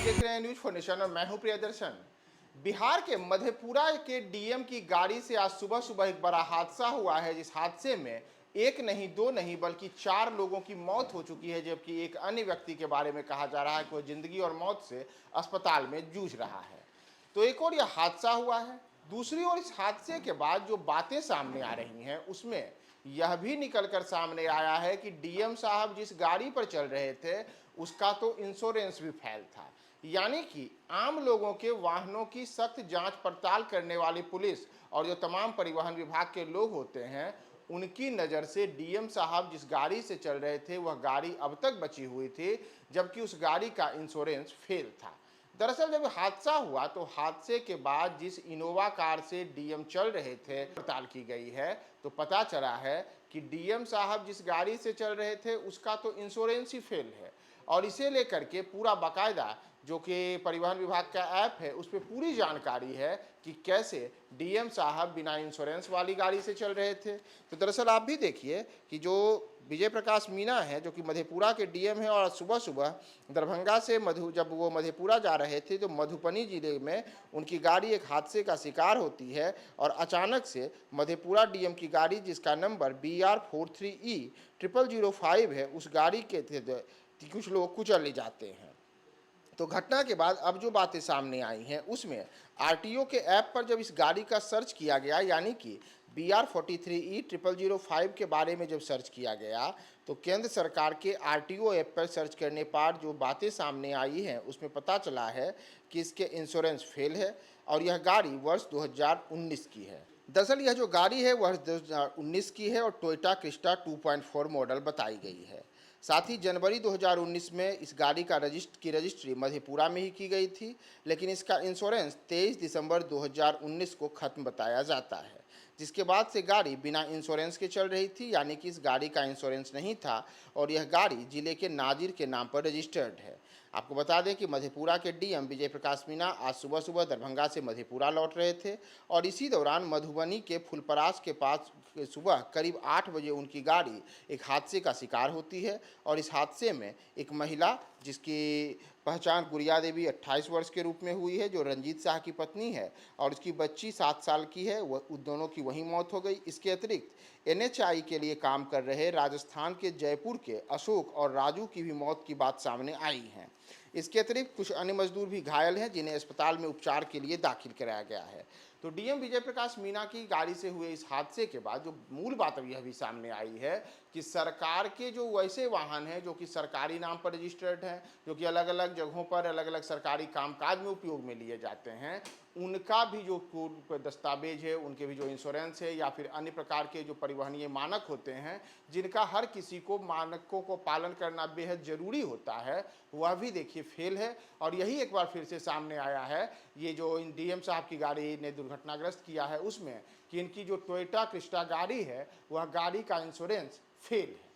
आप देख रहे हैं न्यूज फॉर नेशन और मैं हूं प्रियदर्शन। बिहार के मधेपुरा के डीएम की गाड़ी से आज सुबह सुबह एक बड़ा हादसा हुआ है, जिस हादसे में एक नहीं दो नहीं बल्कि 4 लोगों की मौत हो चुकी है, जबकि एक अन्य व्यक्ति के बारे में कहा जा रहा है कि वह जिंदगी और मौत से अस्पताल में जूझ रहा है। तो एक और यह हादसा हुआ है, दूसरी ओर इस हादसे के बाद जो बातें सामने आ रही हैं उसमें यह भी निकलकर सामने आया है कि डीएम साहब जिस गाड़ी पर चल रहे थे उसका तो इंश्योरेंस भी फेल था। यानी कि आम लोगों के वाहनों की सख्त जांच पड़ताल करने वाली पुलिस और जो तमाम परिवहन विभाग के लोग होते हैं उनकी नज़र से डीएम साहब जिस गाड़ी से चल रहे थे वह गाड़ी अब तक बची हुई थी, जबकि उस गाड़ी का इंश्योरेंस फेल था। दरअसल जब हादसा हुआ तो हादसे के बाद जिस इनोवा कार से डीएम चल रहे थे पड़ताल की गई है, तो पता चला है कि डीएम साहब जिस गाड़ी से चल रहे थे उसका तो इंश्योरेंस ही फेल है। और इसे लेकर के पूरा बाकायदा जो कि परिवहन विभाग का ऐप है उस पर पूरी जानकारी है कि कैसे डीएम साहब बिना इंश्योरेंस वाली गाड़ी से चल रहे थे। तो दरअसल आप भी देखिए कि जो विजय प्रकाश मीणा है जो कि मधेपुरा के डीएम है, और सुबह सुबह दरभंगा से जब वो मधेपुरा जा रहे थे तो मधुबनी जिले में उनकी गाड़ी एक हादसे का शिकार होती है और अचानक से मधेपुरा डीएम की गाड़ी जिसका नंबर BR43E0005 है उस गाड़ी के कुछ लोग कुचल ले जाते हैं। तो घटना के बाद अब जो बातें सामने आई हैं उसमें आरटीओ के ऐप पर जब इस गाड़ी का सर्च किया गया, यानी कि BR43E0005 के बारे में जब सर्च किया गया तो केंद्र सरकार के आरटीओ ऐप पर सर्च करने पर जो बातें सामने आई हैं उसमें पता चला है कि इसके इंश्योरेंस फेल है और यह गाड़ी वर्ष 2019 की है। दरअसल यह जो गाड़ी है वर्ष 2019 की है और टोयोटा क्रिस्टा 2.4 मॉडल बताई गई है। साथ ही जनवरी 2019 में इस गाड़ी का रजिस्ट्री मधेपुरा में ही की गई थी, लेकिन इसका इंश्योरेंस 23 दिसंबर 2019 को ख़त्म बताया जाता है, जिसके बाद से गाड़ी बिना इंश्योरेंस के चल रही थी, यानी कि इस गाड़ी का इंश्योरेंस नहीं था और यह गाड़ी जिले के नाजिर के नाम पर रजिस्टर्ड है। आपको बता दें कि मधेपुरा के डीएम विजय प्रकाश मीणा आज सुबह सुबह दरभंगा से मधेपुरा लौट रहे थे और इसी दौरान मधुबनी के फुलपरास के पास सुबह करीब 8 बजे उनकी गाड़ी एक हादसे का शिकार होती है और इस हादसे में एक महिला जिसकी पहचान गुड़िया देवी 28 वर्ष के रूप में हुई है, जो रंजीत शाह की पत्नी है, और उसकी बच्ची 7 साल की है, वह उन दोनों की वहीं मौत हो गई। इसके अतिरिक्त एनएचआई के लिए काम कर रहे राजस्थान के जयपुर के अशोक और राजू की भी मौत की बात सामने आई है। इसके अतिरिक्त कुछ अन्य मजदूर भी घायल हैं जिन्हें अस्पताल में उपचार के लिए दाखिल कराया गया है। तो डीएम विजय प्रकाश मीणा की गाड़ी से हुए इस हादसे के बाद जो मूल बात अब यह भी सामने आई है कि सरकार के जो वैसे वाहन हैं जो कि सरकारी नाम पर रजिस्टर्ड हैं, जो कि अलग अलग जगहों पर अलग अलग सरकारी कामकाज में उपयोग में लिए जाते हैं, उनका भी जो दस्तावेज है, उनके भी जो इंश्योरेंस है या फिर अन्य प्रकार के जो परिवहनीय मानक होते हैं जिनका हर किसी को मानकों को पालन करना बेहद ज़रूरी होता है, वह भी देखिए फेल है। और यही एक बार फिर से सामने आया है ये जो इन डीएम साहब की गाड़ी ने दुर्घटनाग्रस्त किया है उसमें कि इनकी जो टोयोटा क्रिस्टा गाड़ी है वह गाड़ी का इंश्योरेंस फेल है।